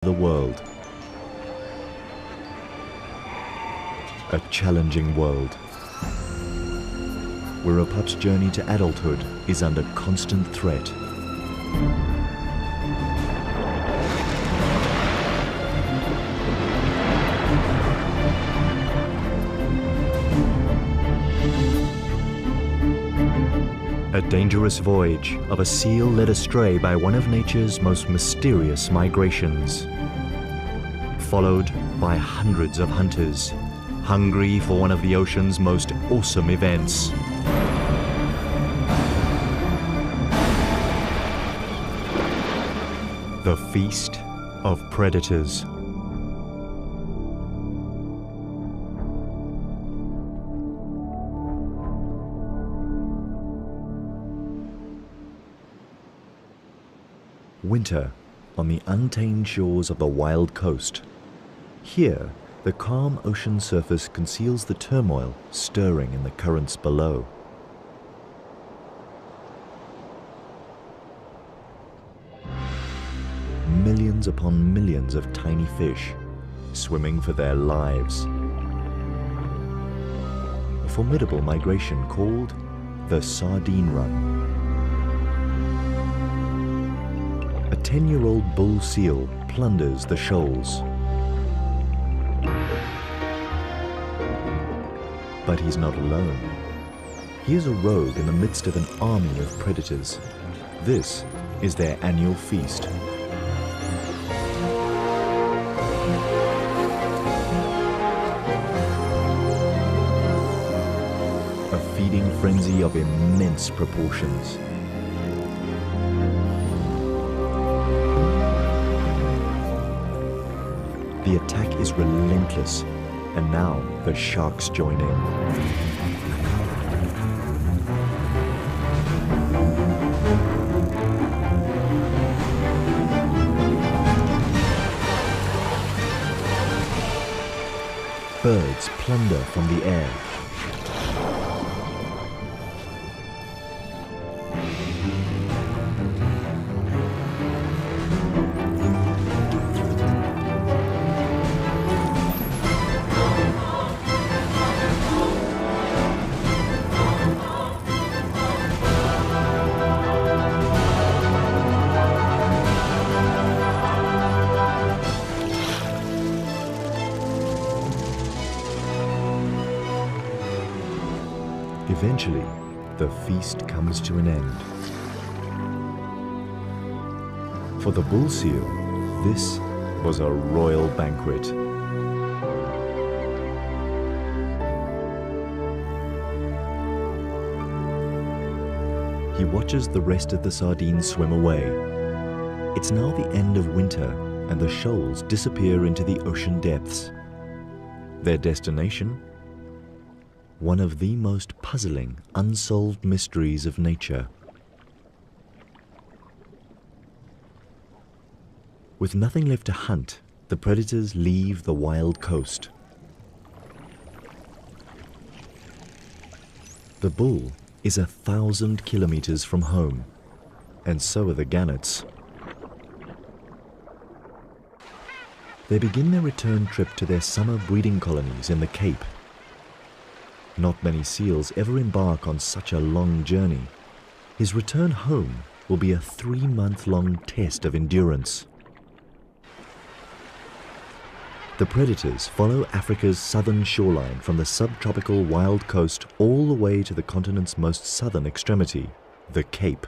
the world. A challenging world, where a pup's journey to adulthood is under constant threat. A dangerous voyage of a seal led astray by one of nature's most mysterious migrations, followed by hundreds of hunters, hungry for one of the ocean's most awesome events. The Feast of Predators. Winter on the untamed shores of the wild coast. Here, the calm ocean surface conceals the turmoil stirring in the currents below. Millions upon millions of tiny fish swimming for their lives. A formidable migration called the Sardine Run. A 10-year-old bull seal plunders the shoals. But he's not alone. He is a rogue in the midst of an army of predators. This is their annual feast. A feeding frenzy of immense proportions. The attack is relentless, and now the sharks join in. Birds plunder from the air. Eventually, the feast comes to an end. For the bull seal, this was a royal banquet. He watches the rest of the sardines swim away. It's now the end of winter, and the shoals disappear into the ocean depths. Their destination? One of the most puzzling, unsolved mysteries of nature. With nothing left to hunt, the predators leave the wild coast. The bull is 1,000 kilometers from home, and so are the gannets. They begin their return trip to their summer breeding colonies in the Cape. Not many seals ever embark on such a long journey. His return home will be a 3-month-long test of endurance. The predators follow Africa's southern shoreline from the subtropical wild coast all the way to the continent's most southern extremity, the Cape.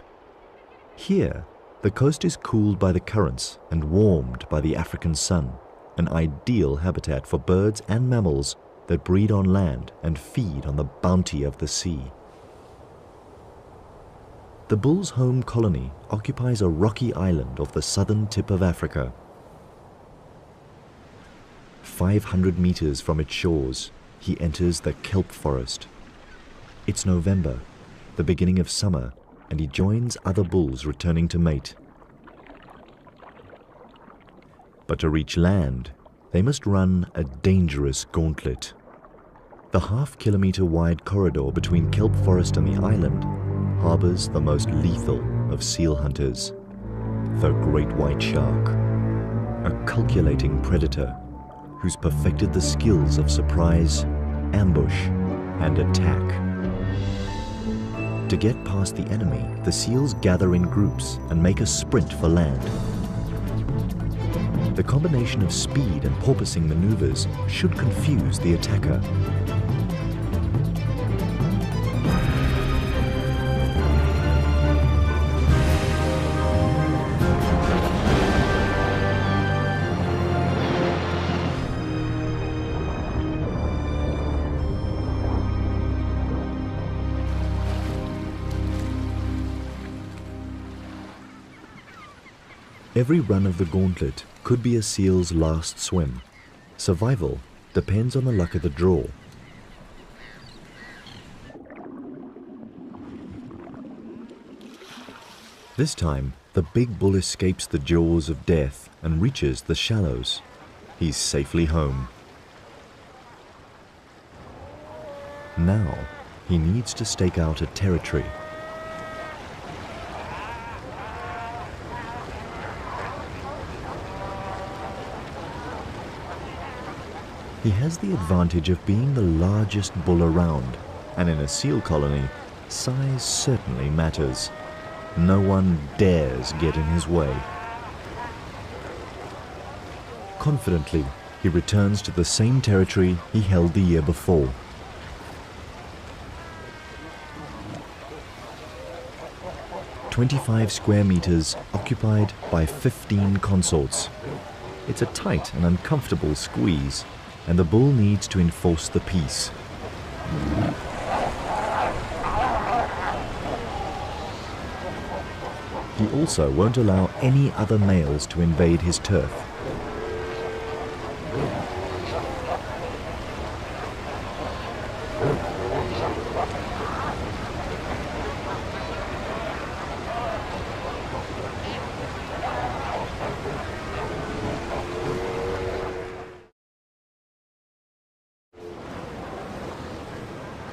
Here, the coast is cooled by the currents and warmed by the African sun, an ideal habitat for birds and mammals that breed on land and feed on the bounty of the sea. The bull's home colony occupies a rocky island off the southern tip of Africa. 500 meters from its shores, he enters the kelp forest. It's November, the beginning of summer, and he joins other bulls returning to mate. But to reach land, they must run a dangerous gauntlet. The half-kilometer wide corridor between kelp forest and the island harbors the most lethal of seal hunters, the great white shark. a calculating predator who's perfected the skills of surprise, ambush, and attack. To get past the enemy, the seals gather in groups and make a sprint for land. The combination of speed and porpoising maneuvers should confuse the attacker. Every run of the gauntlet could be a seal's last swim. Survival depends on the luck of the draw. This time, the big bull escapes the jaws of death and reaches the shallows. He's safely home. Now, he needs to stake out a territory. He has the advantage of being the largest bull around, and in a seal colony, size certainly matters. No one dares get in his way. Confidently, he returns to the same territory he held the year before. "25 square meters occupied by 15 consorts. It's a tight and uncomfortable squeeze, and the bull needs to enforce the peace. He also won't allow any other males to invade his turf.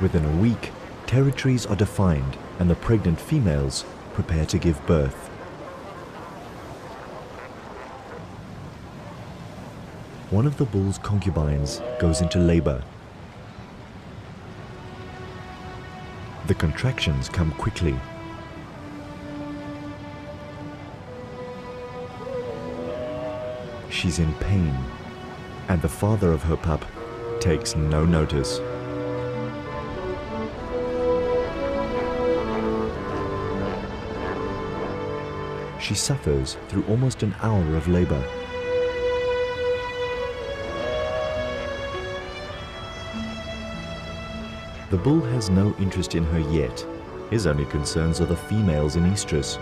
Within a week, territories are defined and the pregnant females prepare to give birth. One of the bull's concubines goes into labor. The contractions come quickly. She's in pain, and the father of her pup takes no notice. She suffers through almost an hour of labor. The bull has no interest in her yet. His only concerns are the females in estrus.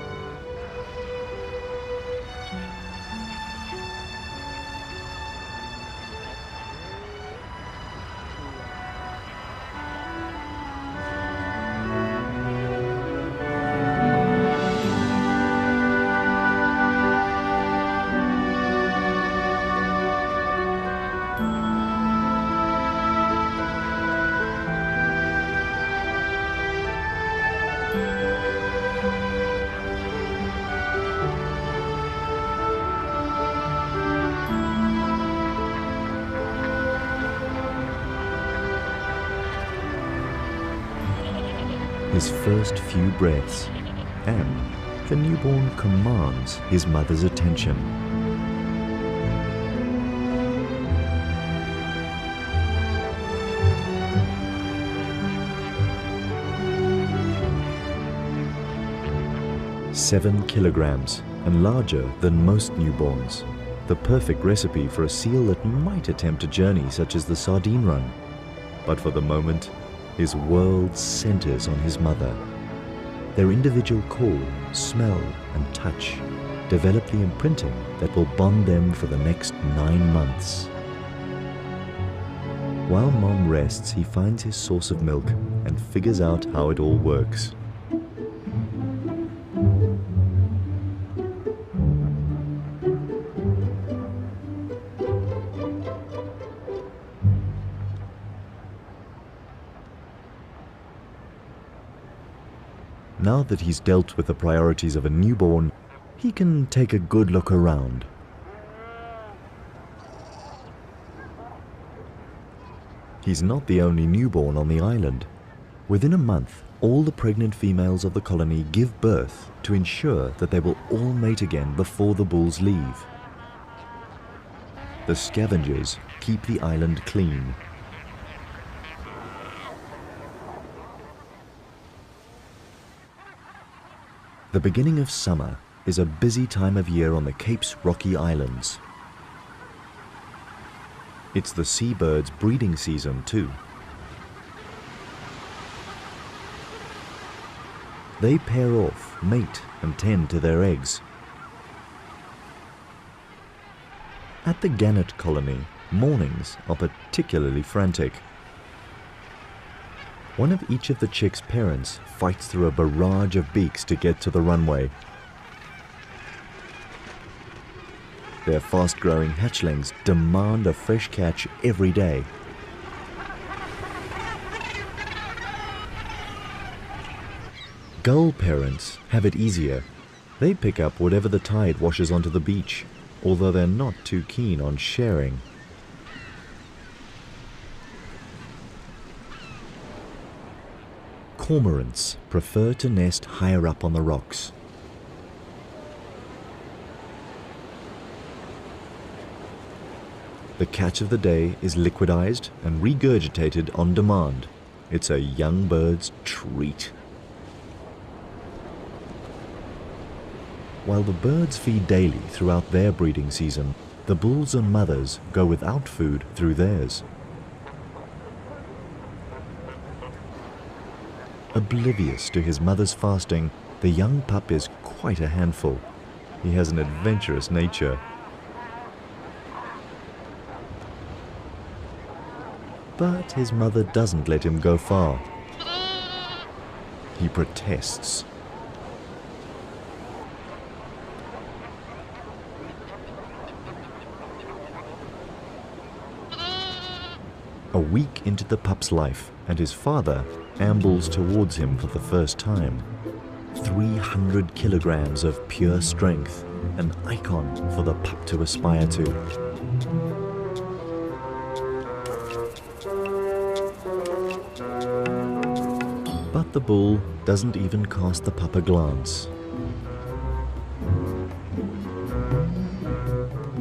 His first few breaths, and the newborn commands his mother's attention. "7 kilograms and larger than most newborns. The perfect recipe for a seal that might attempt a journey such as the sardine run. But for the moment, his world centers on his mother. Their individual call, smell, and touch develop the imprinting that will bond them for the next 9 months. While Mom rests, he finds his source of milk and figures out how it all works. Now that he's dealt with the priorities of a newborn, he can take a good look around. He's not the only newborn on the island. Within a month, all the pregnant females of the colony give birth to ensure that they will all mate again before the bulls leave. The scavengers keep the island clean. The beginning of summer is a busy time of year on the Cape's rocky islands. It's the seabirds' breeding season too. They pair off, mate, and tend to their eggs. At the gannet colony, mornings are particularly frantic. One of each of the chicks' parents fights through a barrage of beaks to get to the runway. Their fast-growing hatchlings demand a fresh catch every day. Gull parents have it easier. They pick up whatever the tide washes onto the beach, although they're not too keen on sharing. Cormorants prefer to nest higher up on the rocks. The catch of the day is liquidized and regurgitated on demand. It's a young bird's treat. While the birds feed daily throughout their breeding season, the bulls and mothers go without food through theirs. Oblivious to his mother's fasting, the young pup is quite a handful. He has an adventurous nature. But his mother doesn't let him go far. He protests. A week into the pup's life, and his father ambles towards him for the first time. 300 kilograms of pure strength, an icon for the pup to aspire to. But the bull doesn't even cast the pup a glance.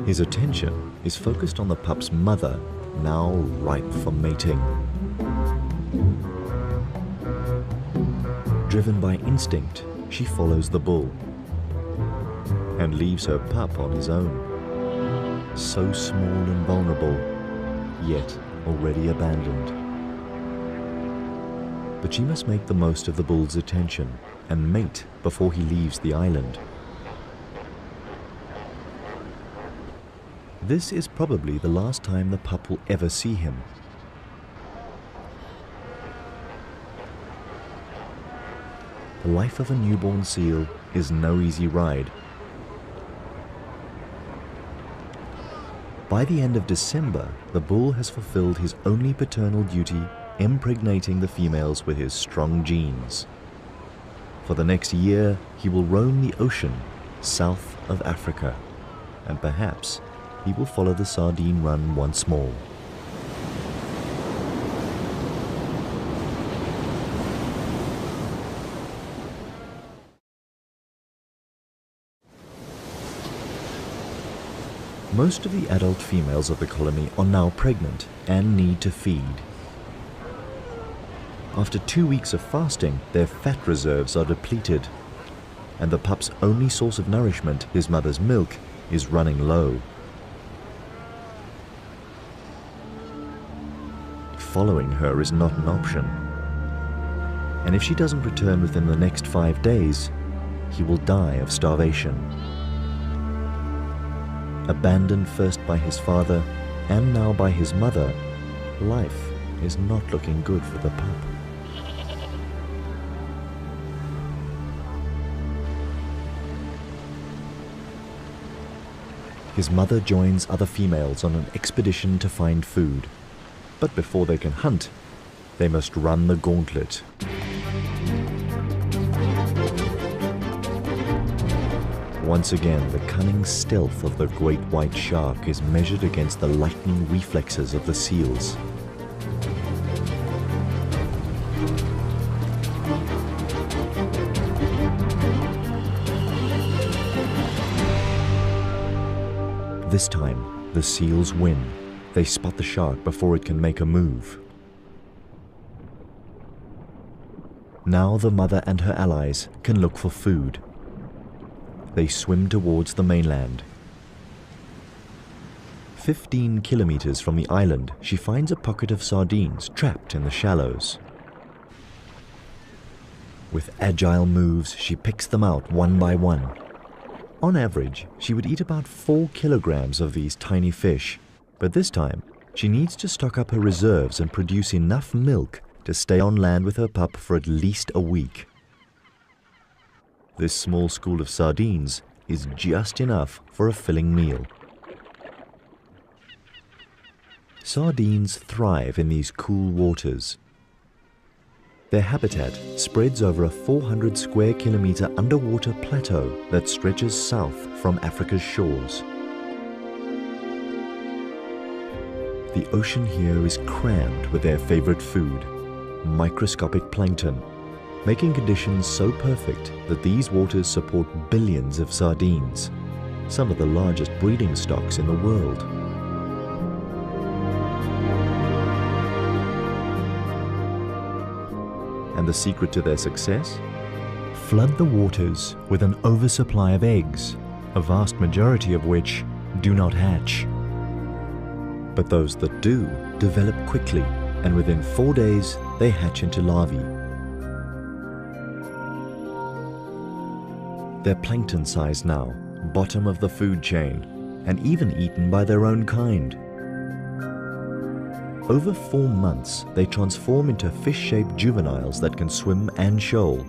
His attention is focused on the pup's mother, now ripe for mating. Driven by instinct, she follows the bull and leaves her pup on his own. So small and vulnerable, yet already abandoned. But she must make the most of the bull's attention and mate before he leaves the island. This is probably the last time the pup will ever see him. The life of a newborn seal is no easy ride. By the end of December, the bull has fulfilled his only paternal duty, impregnating the females with his strong genes. For the next year, he will roam the ocean south of Africa, and perhaps he will follow the sardine run once more. Most of the adult females of the colony are now pregnant and need to feed. After 2 weeks of fasting, their fat reserves are depleted, and the pup's only source of nourishment, his mother's milk, is running low. Following her is not an option, and if she doesn't return within the next 5 days, he will die of starvation. Abandoned first by his father and now by his mother, life is not looking good for the pup. His mother joins other females on an expedition to find food, but before they can hunt, they must run the gauntlet. Once again, the cunning stealth of the great white shark is measured against the lightning reflexes of the seals. This time, the seals win. They spot the shark before it can make a move. Now the mother and her allies can look for food. They swim towards the mainland. 15 kilometers from the island, she finds a pocket of sardines trapped in the shallows. With agile moves, she picks them out one by one. On average, she would eat about 4 kilograms of these tiny fish, but this time, she needs to stock up her reserves and produce enough milk to stay on land with her pup for at least a week. This small school of sardines is just enough for a filling meal. Sardines thrive in these cool waters. Their habitat spreads over a 400 square kilometer underwater plateau that stretches south from Africa's shores. The ocean here is crammed with their favorite food, microscopic plankton, making conditions so perfect that these waters support billions of sardines, some of the largest breeding stocks in the world. And the secret to their success? Flood the waters with an oversupply of eggs, a vast majority of which do not hatch. But those that do develop quickly, and within 4 days they hatch into larvae. They're plankton size now, bottom of the food chain, and even eaten by their own kind. Over 4 months, they transform into fish-shaped juveniles that can swim and shoal.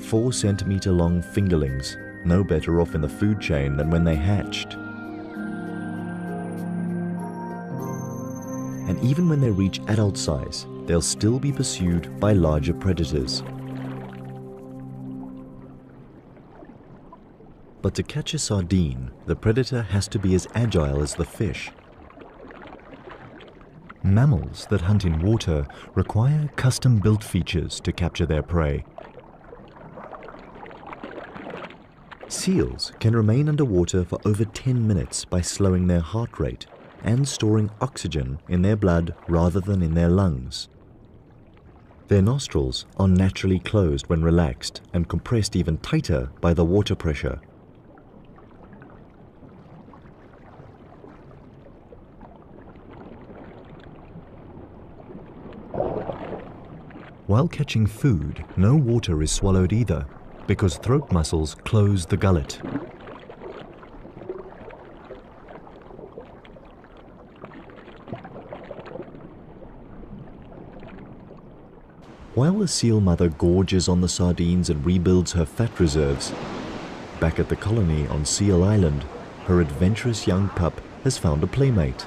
4 centimeter long fingerlings, no better off in the food chain than when they hatched. And even when they reach adult size, they'll still be pursued by larger predators. But to catch a sardine, the predator has to be as agile as the fish. Mammals that hunt in water require custom-built features to capture their prey. Seals can remain underwater for over 10 minutes by slowing their heart rate and storing oxygen in their blood rather than in their lungs. Their nostrils are naturally closed when relaxed and compressed even tighter by the water pressure. While catching food, no water is swallowed either, because throat muscles close the gullet. While the seal mother gorges on the sardines and rebuilds her fat reserves, back at the colony on Seal Island, her adventurous young pup has found a playmate.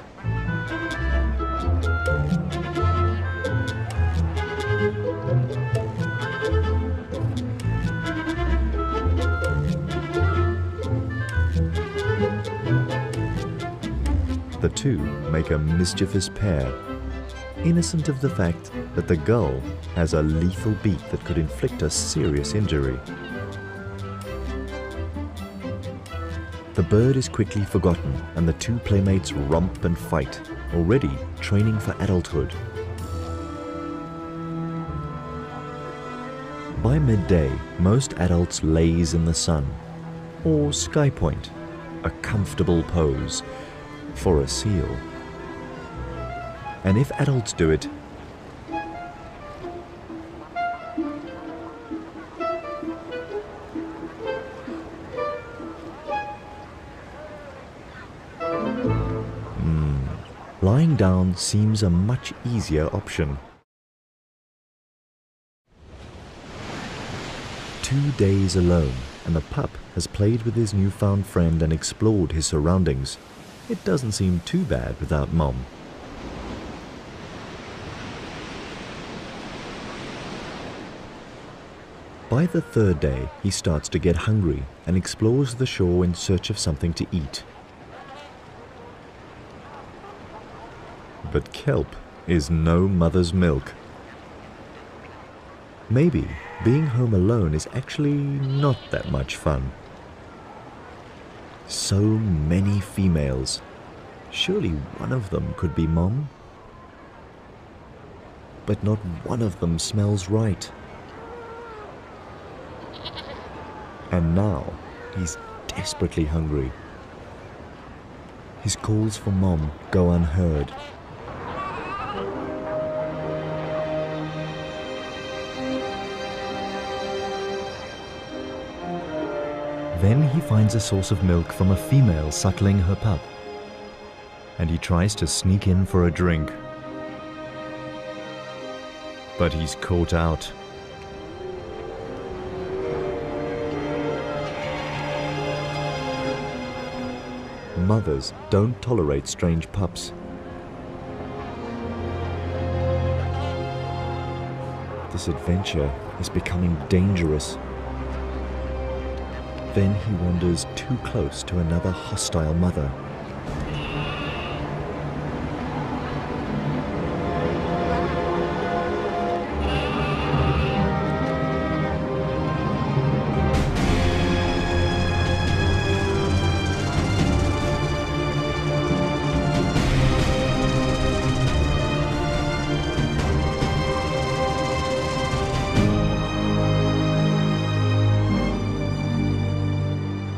The two make a mischievous pair, innocent of the fact that the gull has a lethal beak that could inflict a serious injury. The bird is quickly forgotten and the two playmates romp and fight, already training for adulthood. By midday, most adults laze in the sun, or sky point, a comfortable pose for a seal. And if adults do it, lying down seems a much easier option. 2 days alone, and the pup has played with his newfound friend and explored his surroundings. It doesn't seem too bad without Mom. By the 3rd day, he starts to get hungry and explores the shore in search of something to eat. But kelp is no mother's milk. Maybe being home alone is actually not that much fun. So many females. Surely one of them could be Mom? But not one of them smells right. And now he's desperately hungry. His calls for Mom go unheard. Then he finds a source of milk from a female suckling her pup, and he tries to sneak in for a drink. But he's caught out. Mothers don't tolerate strange pups. This adventure is becoming dangerous. Then he wanders too close to another hostile mother.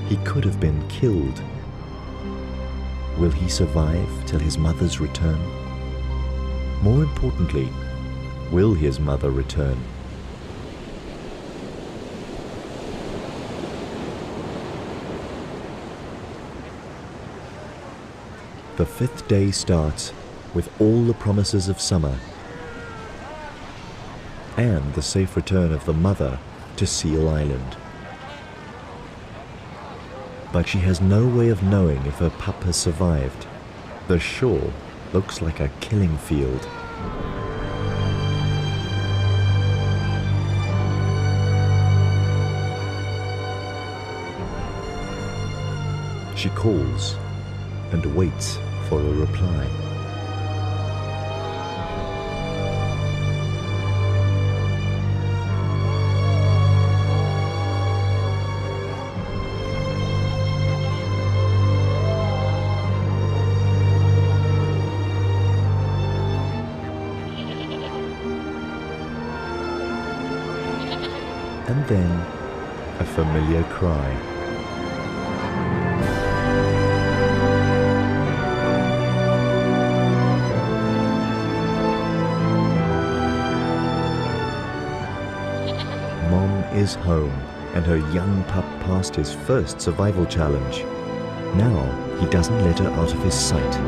He could have been killed. Will he survive till his mother's return? More importantly, will his mother return? The 5th day starts with all the promises of summer and the safe return of the mother to Seal Island. But she has no way of knowing if her pup has survived. The shore looks like a killing field. She calls and waits for a reply. And then a familiar cry. Mom is home, and her young pup passed his first survival challenge. Now he doesn't let her out of his sight.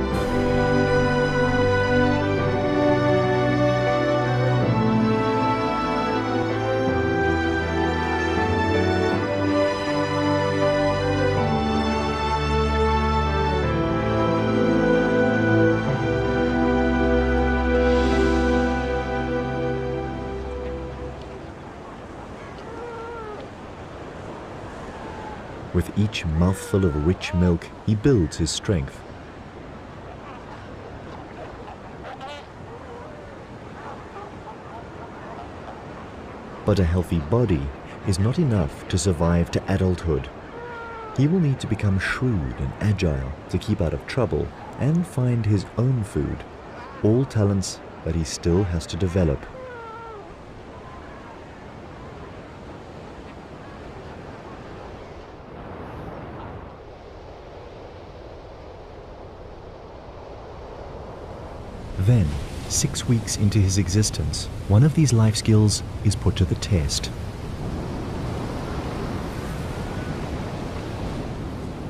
With each mouthful of rich milk, he builds his strength. But a healthy body is not enough to survive to adulthood. He will need to become shrewd and agile to keep out of trouble and find his own food, all talents that he still has to develop. Then, 6 weeks into his existence, one of these life skills is put to the test.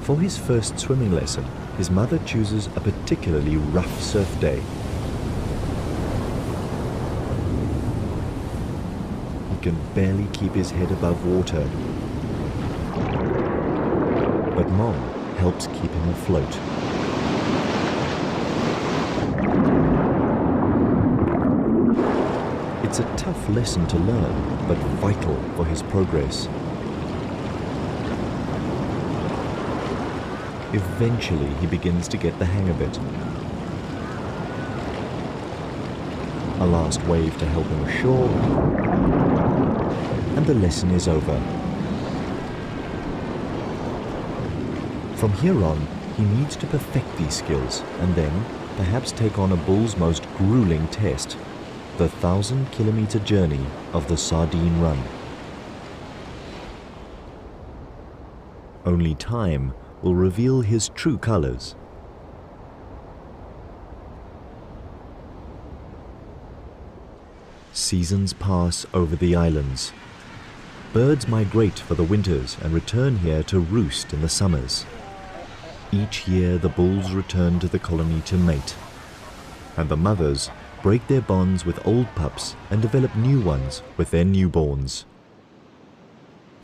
For his first swimming lesson, his mother chooses a particularly rough surf day. He can barely keep his head above water, but Mom helps keep him afloat. It's a tough lesson to learn, but vital for his progress. Eventually, he begins to get the hang of it. a last wave to help him ashore, and the lesson is over. From here on, he needs to perfect these skills and then perhaps take on a bull's most grueling test, the 1,000-kilometer journey of the Sardine Run. Only time will reveal his true colors. Seasons pass over the islands. Birds migrate for the winters and return here to roost in the summers. Each year the bulls return to the colony to mate, and the mothers break their bonds with old pups and develop new ones with their newborns.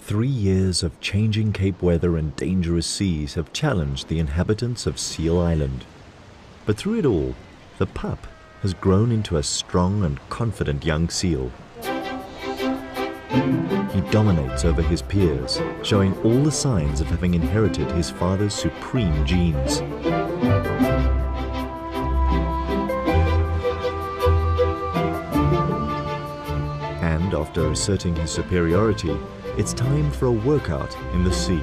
3 years of changing Cape weather and dangerous seas have challenged the inhabitants of Seal Island. But through it all, the pup has grown into a strong and confident young seal. He dominates over his peers, showing all the signs of having inherited his father's supreme genes. And after asserting his superiority, it's time for a workout in the sea.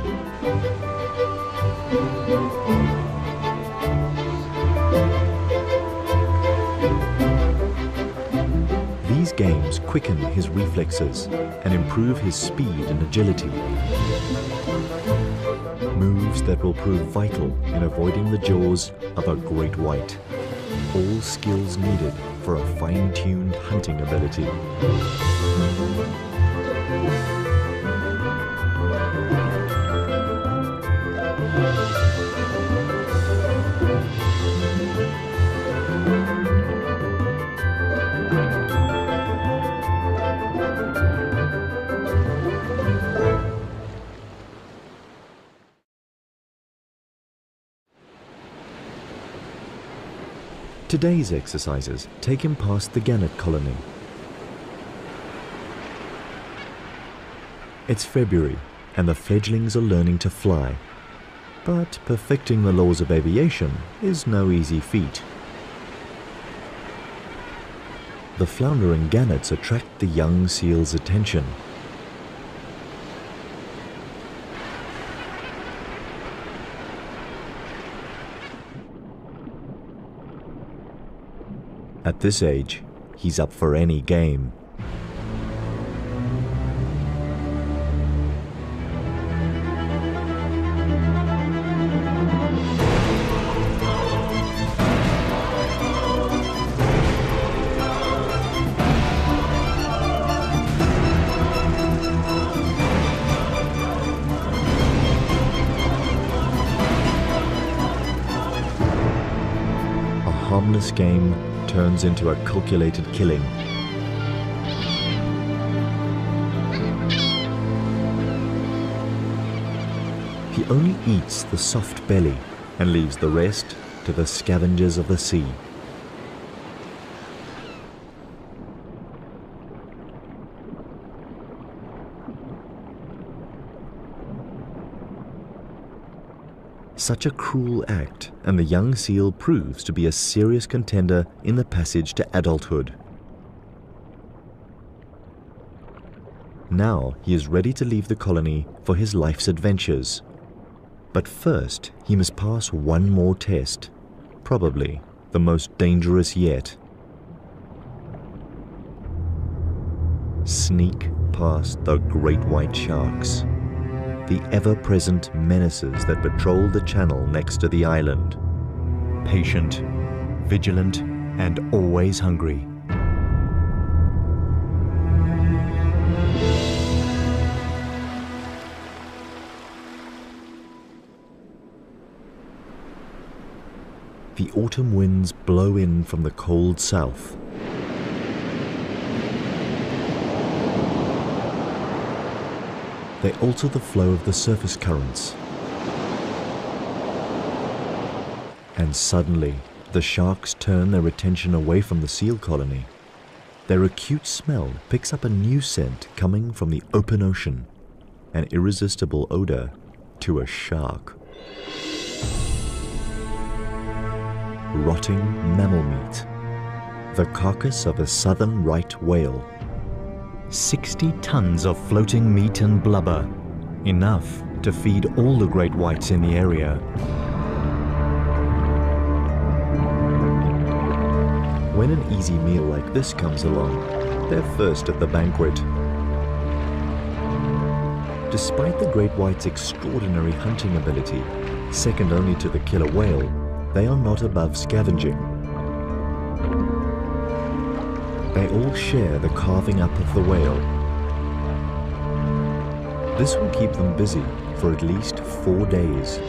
These games quicken his reflexes and improve his speed and agility. Moves that will prove vital in avoiding the jaws of a great white. All skills needed for a fine-tuned hunting ability. Today's exercises take him past the gannet colony. It's February and the fledglings are learning to fly. But perfecting the laws of aviation is no easy feat. The floundering gannets attract the young seal's attention. At this age, he's up for any game. A harmless game turns into a calculated killing. He only eats the soft belly and leaves the rest to the scavengers of the sea. Such a cruel act, and the young seal proves to be a serious contender in the passage to adulthood. Now he is ready to leave the colony for his life's adventures. But first he must pass one more test, probably the most dangerous yet. Sneak past the great white sharks, the ever-present menaces that patrol the channel next to the island. Patient, vigilant, and always hungry. The autumn winds blow in from the cold south. They alter the flow of the surface currents. And suddenly, the sharks turn their attention away from the seal colony. Their acute smell picks up a new scent coming from the open ocean, an irresistible odor to a shark. Rotting mammal meat. the carcass of a southern right whale. 60 tons of floating meat and blubber, enough to feed all the great whites in the area. When an easy meal like this comes along, they're first at the banquet. Despite the great white's extraordinary hunting ability, second only to the killer whale, they are not above scavenging. They all share the carving up of the whale. This will keep them busy for at least 4 days.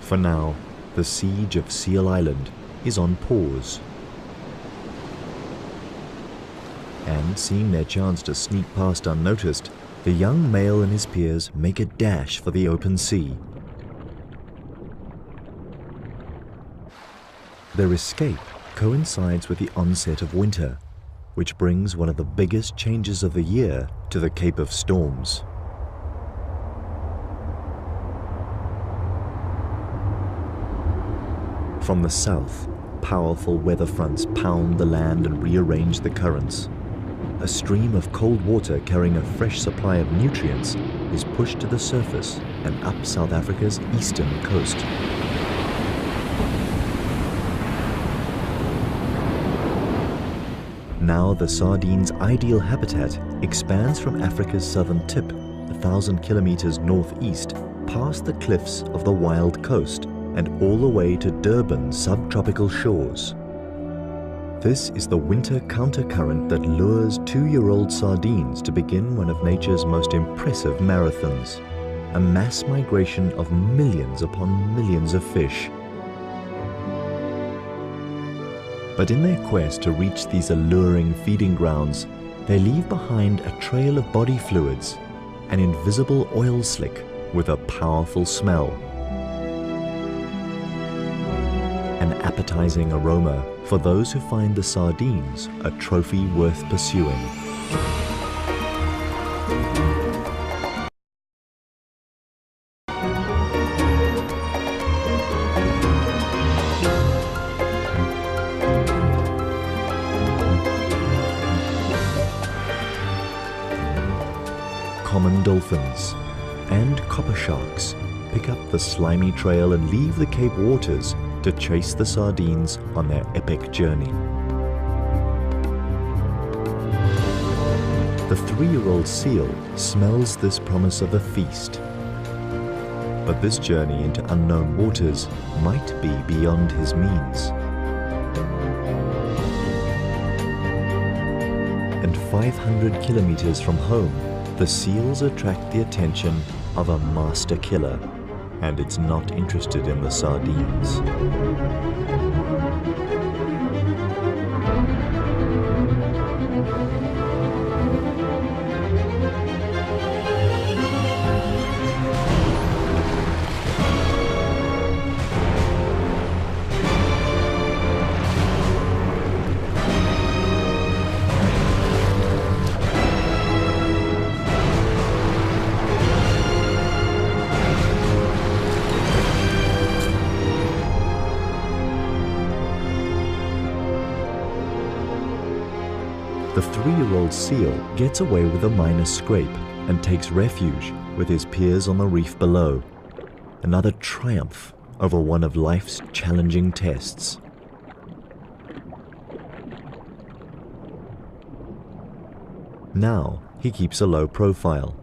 For now, the siege of Seal Island is on pause. And seeing their chance to sneak past unnoticed, the young male and his peers make a dash for the open sea. Their escape coincides with the onset of winter, which brings one of the biggest changes of the year to the Cape of Storms. From the south, powerful weather fronts pound the land and rearrange the currents. A stream of cold water carrying a fresh supply of nutrients is pushed to the surface and up South Africa's eastern coast. Now the sardine's ideal habitat expands from Africa's southern tip, 1,000 kilometers northeast, past the cliffs of the wild coast and all the way to Durban's subtropical shores. This is the winter countercurrent that lures 2-year-old sardines to begin one of nature's most impressive marathons, a mass migration of millions upon millions of fish. But in their quest to reach these alluring feeding grounds, they leave behind a trail of body fluids, an invisible oil slick with a powerful smell. An appetizing aroma for those who find the sardines a trophy worth pursuing. Common dolphins and copper sharks pick up the slimy trail and leave the Cape waters to chase the sardines on their epic journey. The 3-year-old seal smells this promise of a feast. But this journey into unknown waters might be beyond his means. And 500 kilometers from home, the seals attract the attention of a master killer, and it's not interested in the sardines. The 3-year-old seal gets away with a minor scrape and takes refuge with his peers on the reef below. Another triumph over one of life's challenging tests. Now he keeps a low profile,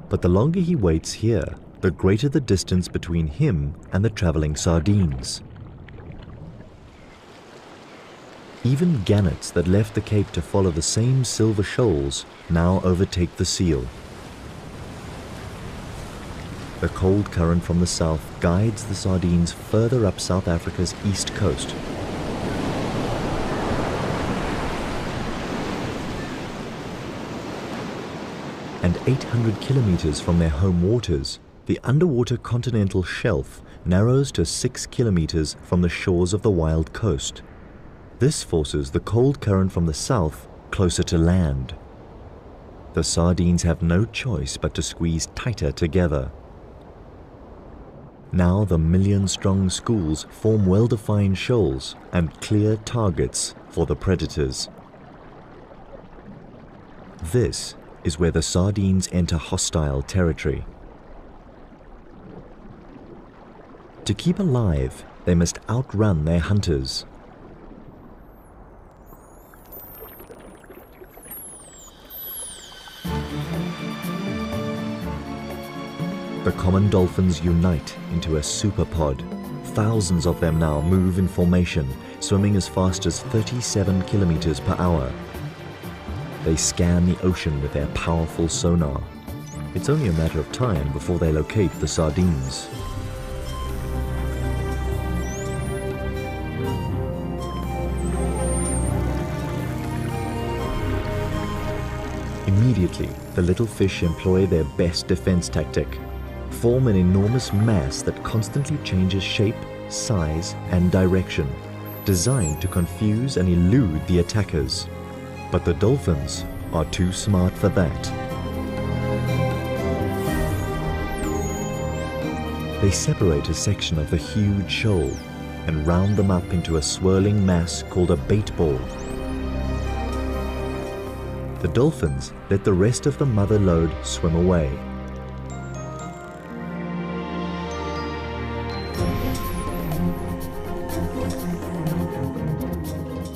but the longer he waits here, the greater the distance between him and the traveling sardines. Even gannets that left the Cape to follow the same silver shoals now overtake the seal. The cold current from the south guides the sardines further up South Africa's east coast. And 800 kilometers from their home waters, the underwater continental shelf narrows to 6 kilometers from the shores of the wild coast. This forces the cold current from the south closer to land. The sardines have no choice but to squeeze tighter together. Now the million-strong schools form well-defined shoals and clear targets for the predators. This is where the sardines enter hostile territory. To keep alive, they must outrun their hunters. The common dolphins unite into a superpod. Thousands of them now move in formation, swimming as fast as 37 kilometers per hour. They scan the ocean with their powerful sonar. It's only a matter of time before they locate the sardines. Immediately, the little fish employ their best defense tactic. Form an enormous mass that constantly changes shape, size, and direction, designed to confuse and elude the attackers. But the dolphins are too smart for that. They separate a section of the huge shoal and round them up into a swirling mass called a bait ball. The dolphins let the rest of the mother load swim away.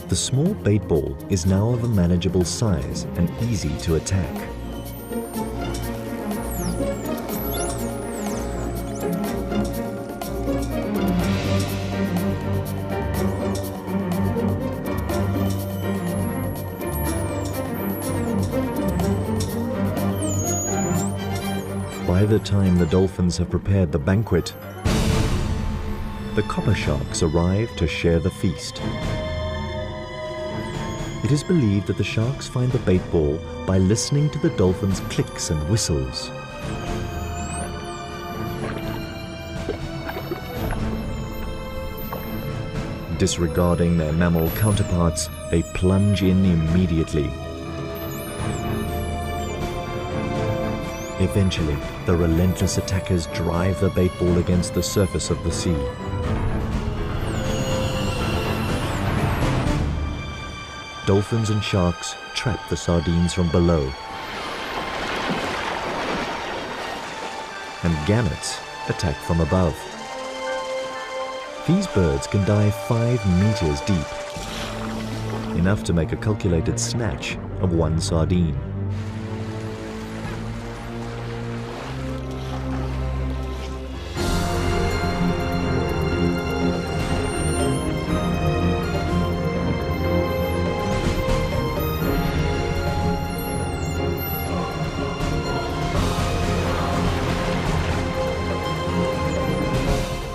The small bait ball is now of a manageable size and easy to attack. By the time the dolphins have prepared the banquet, the copper sharks arrive to share the feast. It is believed that the sharks find the bait ball by listening to the dolphins' clicks and whistles. Disregarding their mammal counterparts, they plunge in immediately. Eventually, the relentless attackers drive the bait ball against the surface of the sea. Dolphins and sharks trap the sardines from below. And gannets attack from above. These birds can dive 5 meters deep, enough to make a calculated snatch of one sardine.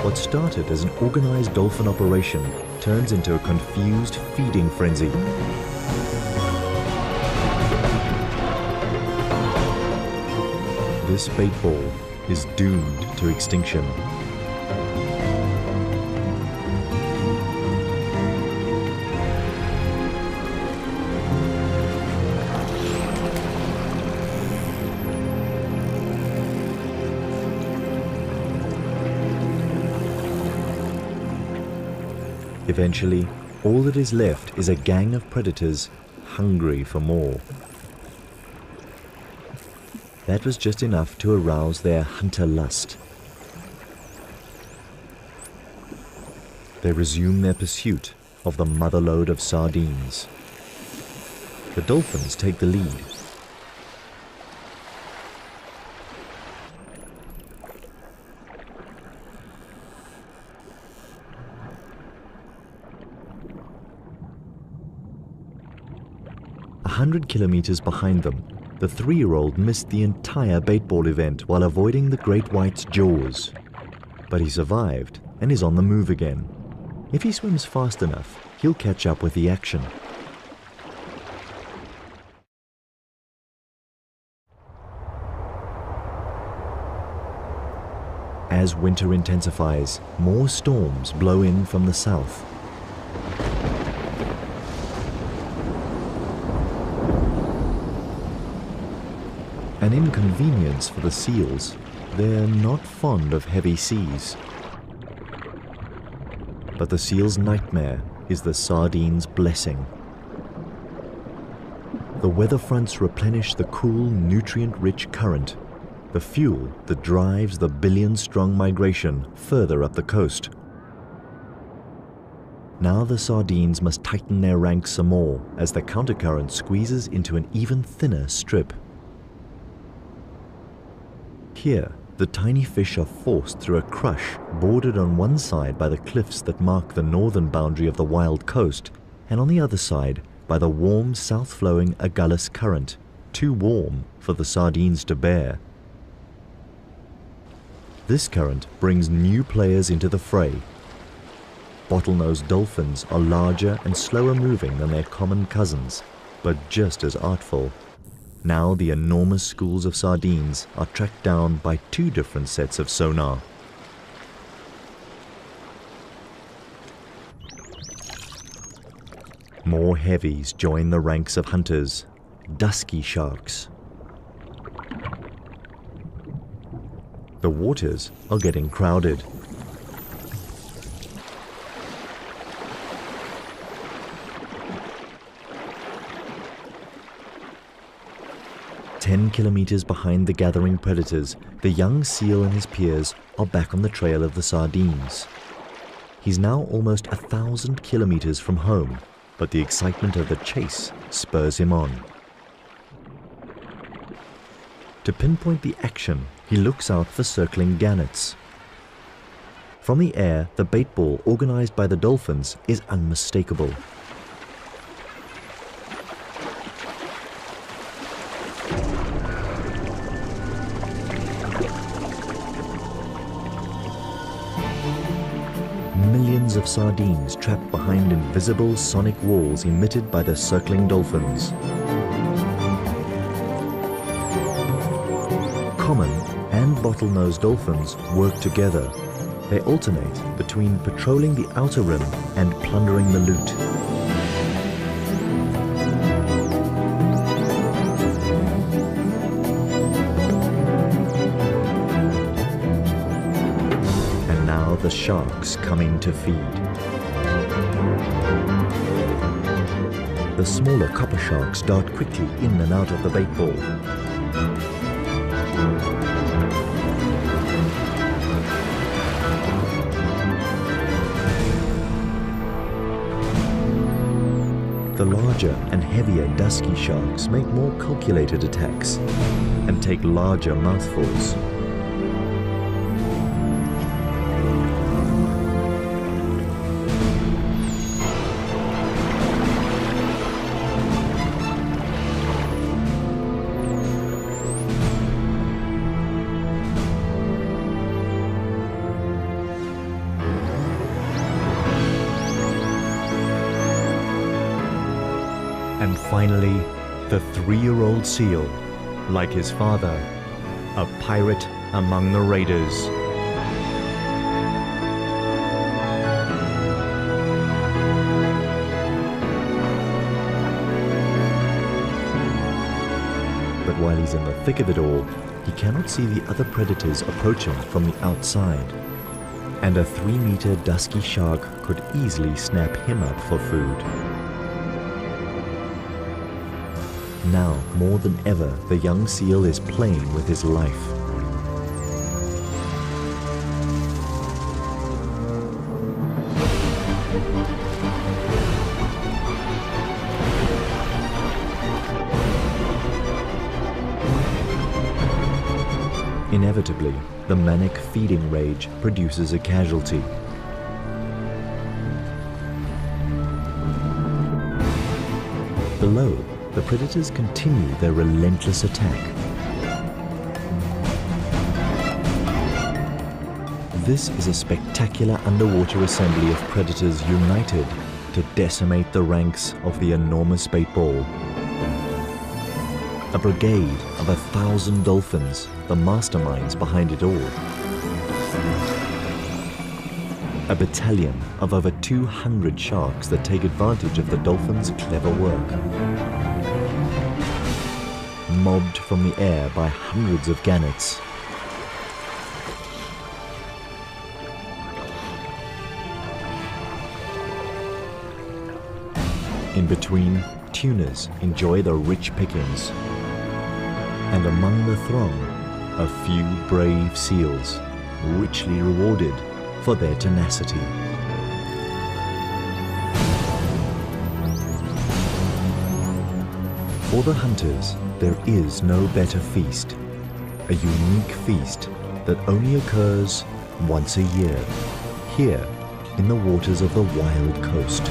What started as an organized dolphin operation turns into a confused feeding frenzy. This bait ball is doomed to extinction. Eventually, all that is left is a gang of predators hungry for more. That was just enough to arouse their hunter lust. They resume their pursuit of the motherlode of sardines. The dolphins take the lead. A 100 kilometers behind them, the 3-year-old missed the entire baitball event while avoiding the great white's jaws. But he survived and is on the move again. If he swims fast enough, he'll catch up with the action. As winter intensifies, more storms blow in from the south. An inconvenience for the seals. They're not fond of heavy seas. But the seal's nightmare is the sardine's blessing. The weather fronts replenish the cool, nutrient-rich current, the fuel that drives the billion-strong migration further up the coast. Now the sardines must tighten their ranks some more as the countercurrent squeezes into an even thinner strip. Here, the tiny fish are forced through a crush bordered on one side by the cliffs that mark the northern boundary of the wild coast, and on the other side by the warm south-flowing Agulhas current, too warm for the sardines to bear. This current brings new players into the fray. Bottlenose dolphins are larger and slower moving than their common cousins, but just as artful. Now the enormous schools of sardines are tracked down by 2 different sets of sonar. More heavies join the ranks of hunters, dusky sharks. The waters are getting crowded. Ten kilometers behind the gathering predators, the young seal and his peers are back on the trail of the sardines. He's now almost 1,000 kilometers from home, but the excitement of the chase spurs him on. To pinpoint the action, he looks out for circling gannets. From the air, the bait ball organized by the dolphins is unmistakable. Millions of sardines trapped behind invisible sonic walls emitted by the circling dolphins. Common and bottlenose dolphins work together. They alternate between patrolling the outer rim and plundering the loot. And now the sharks come in to feed. The smaller copper sharks dart quickly in and out of the bait ball. The larger and heavier dusky sharks make more calculated attacks and take larger mouthfuls. And finally, the 3-year-old seal, like his father, a pirate among the raiders. But while he's in the thick of it all, he cannot see the other predators approaching from the outside. And a 3-meter dusky shark could easily snap him up for food. Now, more than ever, the young seal is playing with his life. Inevitably, the manic feeding rage produces a casualty. Below, the predators continue their relentless attack. This is a spectacular underwater assembly of predators united to decimate the ranks of the enormous bait ball. A brigade of 1,000 dolphins, the masterminds behind it all. A battalion of over 200 sharks that take advantage of the dolphins' clever work. Mobbed from the air by hundreds of gannets. In between, tunas enjoy the rich pickings. And among the throng, a few brave seals, richly rewarded for their tenacity. For the hunters, there is no better feast, a unique feast that only occurs once a year, here in the waters of the wild coast.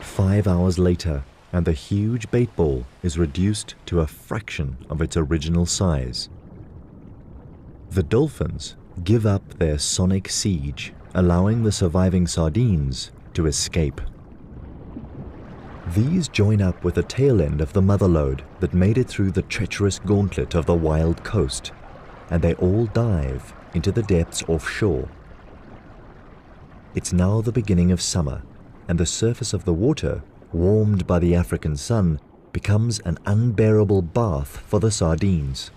"5 hours later, and the huge bait ball is reduced to a fraction of its original size. The dolphins give up their sonic siege, allowing the surviving sardines to escape. These join up with the tail end of the mother lode that made it through the treacherous gauntlet of the wild coast, and they all dive into the depths offshore. It's now the beginning of summer, and the surface of the water, warmed by the African sun, becomes an unbearable bath for the sardines.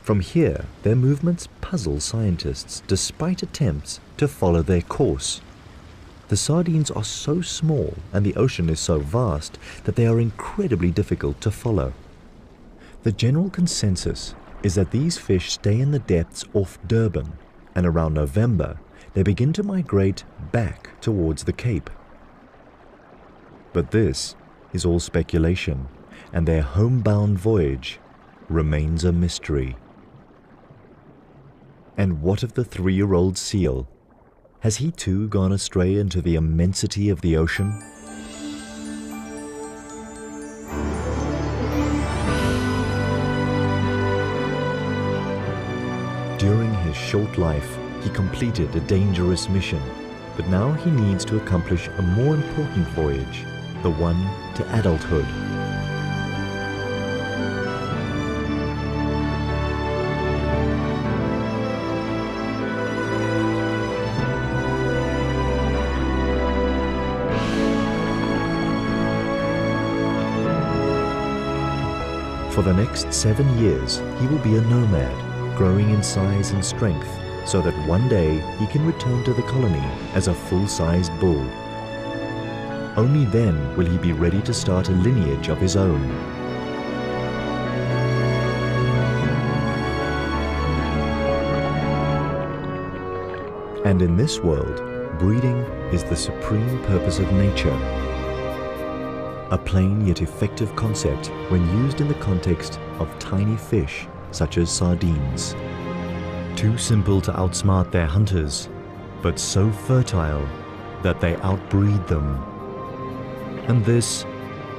From here, their movements puzzle scientists despite attempts to follow their course. The sardines are so small and the ocean is so vast that they are incredibly difficult to follow. The general consensus is that these fish stay in the depths off Durban, and around November, they begin to migrate back towards the Cape. But this is all speculation, and their homebound voyage remains a mystery. And what of the 3-year-old seal? Has he too gone astray into the immensity of the ocean? During his short life, he completed a dangerous mission, but now he needs to accomplish a more important voyage, the one to adulthood. For the next 7 years, he will be a nomad, growing in size and strength, so that one day he can return to the colony as a full-sized bull. Only then will he be ready to start a lineage of his own. And in this world, breeding is the supreme purpose of nature. A plain yet effective concept when used in the context of tiny fish such as sardines. Too simple to outsmart their hunters, but so fertile that they outbreed them. And this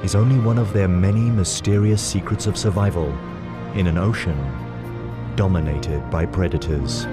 is only one of their many mysterious secrets of survival in an ocean dominated by predators.